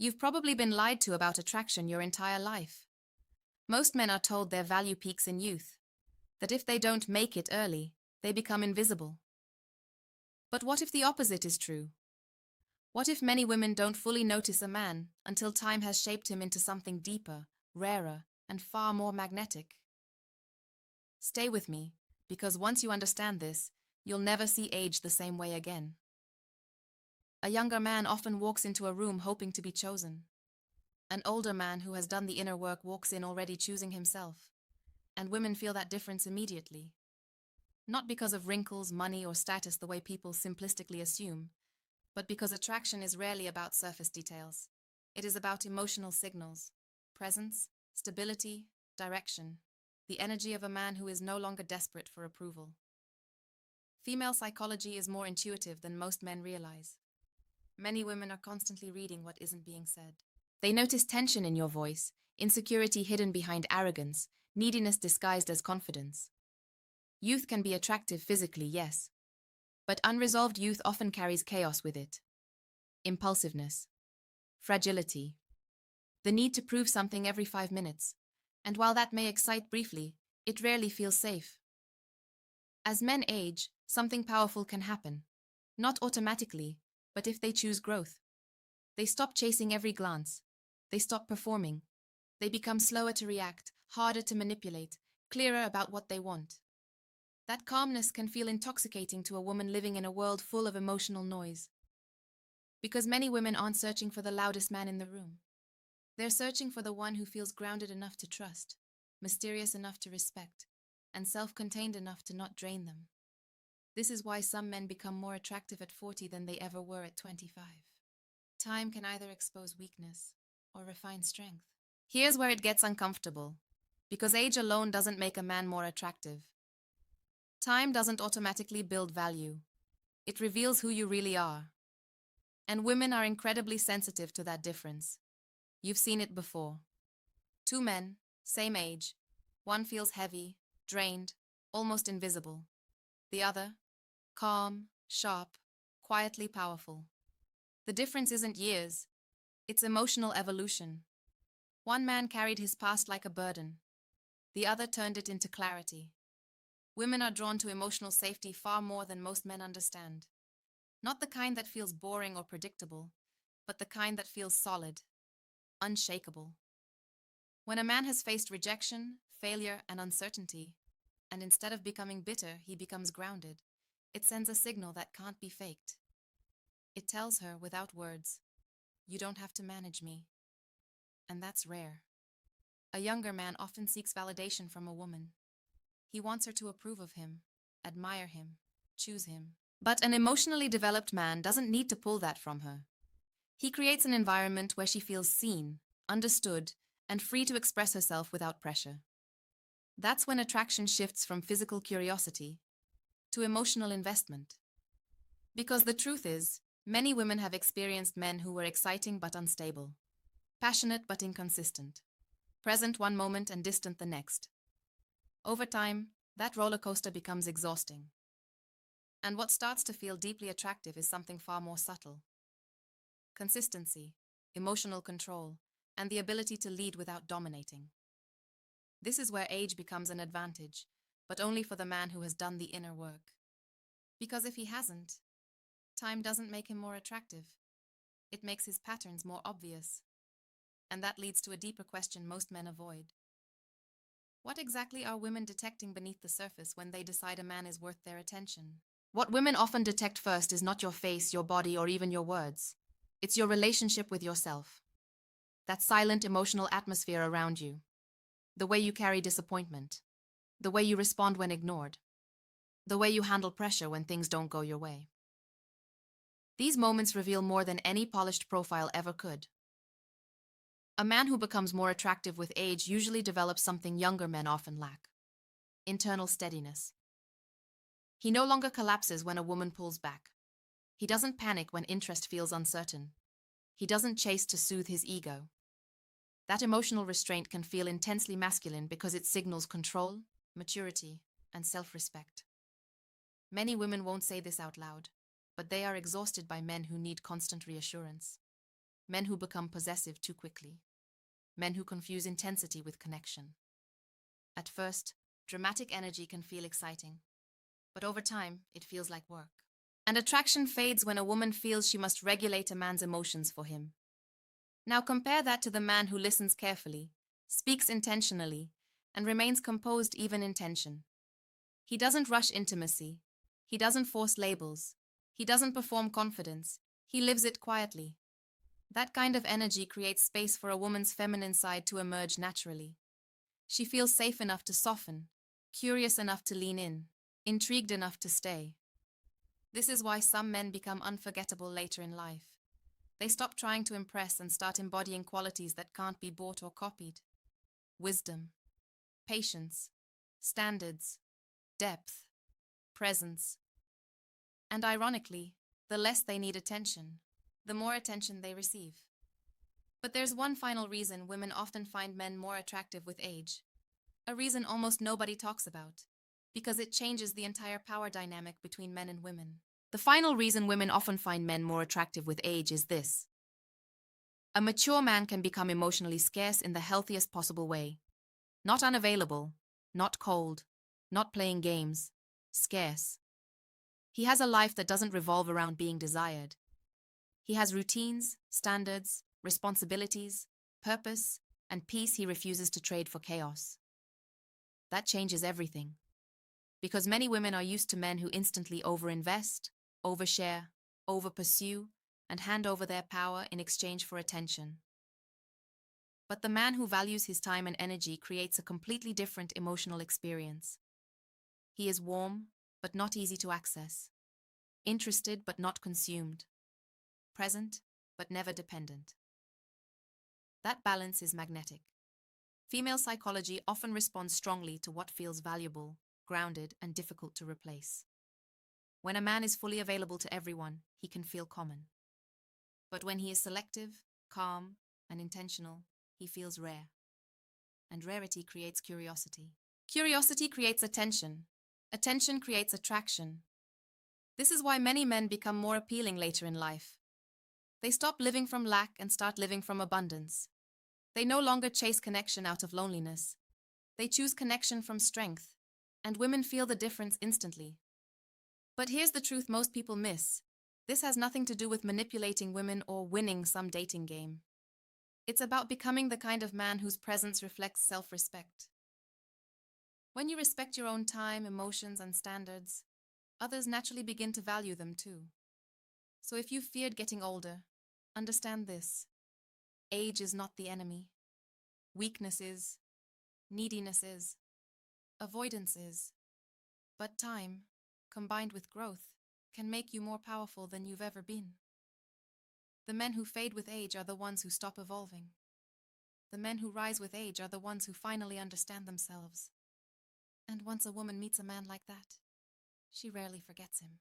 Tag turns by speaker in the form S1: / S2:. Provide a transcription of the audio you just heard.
S1: You've probably been lied to about attraction your entire life. Most men are told their value peaks in youth, that if they don't make it early, they become invisible. But what if the opposite is true? What if many women don't fully notice a man until time has shaped him into something deeper, rarer, and far more magnetic? Stay with me, because once you understand this, you'll never see age the same way again. A younger man often walks into a room hoping to be chosen. An older man who has done the inner work walks in already choosing himself, and women feel that difference immediately. Not because of wrinkles, money, or status the way people simplistically assume, but because attraction is rarely about surface details. It is about emotional signals, presence, stability, direction, the energy of a man who is no longer desperate for approval. Female psychology is more intuitive than most men realize. Many women are constantly reading what isn't being said. They notice tension in your voice, insecurity hidden behind arrogance, neediness disguised as confidence. Youth can be attractive physically, yes, but unresolved youth often carries chaos with it. Impulsiveness, fragility, the need to prove something every 5 minutes, and while that may excite briefly, it rarely feels safe. As men age, something powerful can happen, not automatically, but if they choose growth. They stop chasing every glance. They stop performing. They become slower to react, harder to manipulate, clearer about what they want. That calmness can feel intoxicating to a woman living in a world full of emotional noise. Because many women aren't searching for the loudest man in the room. They're searching for the one who feels grounded enough to trust, mysterious enough to respect, and self-contained enough to not drain them. This is why some men become more attractive at 40 than they ever were at 25. Time can either expose weakness or refine strength. Here's where it gets uncomfortable, because age alone doesn't make a man more attractive. Time doesn't automatically build value. It reveals who you really are. And women are incredibly sensitive to that difference. You've seen it before. Two men, same age. One feels heavy, drained, almost invisible. The other, calm, sharp, quietly powerful. The difference isn't years. It's emotional evolution. One man carried his past like a burden. The other turned it into clarity. Women are drawn to emotional safety far more than most men understand. Not the kind that feels boring or predictable, but the kind that feels solid, unshakable. When a man has faced rejection, failure, and uncertainty, and instead of becoming bitter, he becomes grounded, it sends a signal that can't be faked. It tells her, without words, "You don't have to manage me." And that's rare. A younger man often seeks validation from a woman. He wants her to approve of him, admire him, choose him. But an emotionally developed man doesn't need to pull that from her. He creates an environment where she feels seen, understood, and free to express herself without pressure. That's when attraction shifts from physical curiosity to emotional investment. Because the truth is, many women have experienced men who were exciting but unstable, passionate but inconsistent, present one moment and distant the next. Over time, that roller coaster becomes exhausting. And what starts to feel deeply attractive is something far more subtle. Consistency, emotional control, and the ability to lead without dominating. This is where age becomes an advantage, but only for the man who has done the inner work. Because if he hasn't, time doesn't make him more attractive. It makes his patterns more obvious. And that leads to a deeper question most men avoid. What exactly are women detecting beneath the surface when they decide a man is worth their attention? What women often detect first is not your face, your body, or even your words. It's your relationship with yourself. That silent emotional atmosphere around you. The way you carry disappointment. The way you respond when ignored. The way you handle pressure when things don't go your way. These moments reveal more than any polished profile ever could. A man who becomes more attractive with age usually develops something younger men often lack: internal steadiness. He no longer collapses when a woman pulls back. He doesn't panic when interest feels uncertain. He doesn't chase to soothe his ego. That emotional restraint can feel intensely masculine because it signals control, maturity, and self-respect. Many women won't say this out loud, but they are exhausted by men who need constant reassurance. Men who become possessive too quickly. Men who confuse intensity with connection. At first, dramatic energy can feel exciting, but over time, it feels like work. And attraction fades when a woman feels she must regulate a man's emotions for him. Now compare that to the man who listens carefully, speaks intentionally, and remains composed even in tension. He doesn't rush intimacy. He doesn't force labels. He doesn't perform confidence. He lives it quietly. That kind of energy creates space for a woman's feminine side to emerge naturally. She feels safe enough to soften, curious enough to lean in, intrigued enough to stay. This is why some men become unforgettable later in life. They stop trying to impress and start embodying qualities that can't be bought or copied. Wisdom, patience, standards, depth, presence. And ironically, the less they need attention, the more attention they receive. But there's one final reason women often find men more attractive with age. A reason almost nobody talks about. Because it changes the entire power dynamic between men and women. The final reason women often find men more attractive with age is this. A mature man can become emotionally scarce in the healthiest possible way. Not unavailable, not cold, not playing games. Scarce. He has a life that doesn't revolve around being desired. He has routines, standards, responsibilities, purpose, and peace he refuses to trade for chaos. That changes everything. Because many women are used to men who instantly overinvest, overshare, overpursue, and hand over their power in exchange for attention. But the man who values his time and energy creates a completely different emotional experience. He is warm, but not easy to access. Interested, but not consumed. Present, but never dependent. That balance is magnetic. Female psychology often responds strongly to what feels valuable, grounded, and difficult to replace. When a man is fully available to everyone, he can feel common. But when he is selective, calm, and intentional, he feels rare. And rarity creates curiosity. Curiosity creates attention. Attention creates attraction. This is why many men become more appealing later in life. They stop living from lack and start living from abundance. They no longer chase connection out of loneliness. They choose connection from strength, and women feel the difference instantly. But here's the truth most people miss. This has nothing to do with manipulating women or winning some dating game. It's about becoming the kind of man whose presence reflects self-respect. When you respect your own time, emotions, and standards, others naturally begin to value them too. So if you feared getting older, understand this. Age is not the enemy. Weakness is, neediness is, avoidance is. But time, combined with growth, can make you more powerful than you've ever been. The men who fade with age are the ones who stop evolving. The men who rise with age are the ones who finally understand themselves. And once a woman meets a man like that, she rarely forgets him.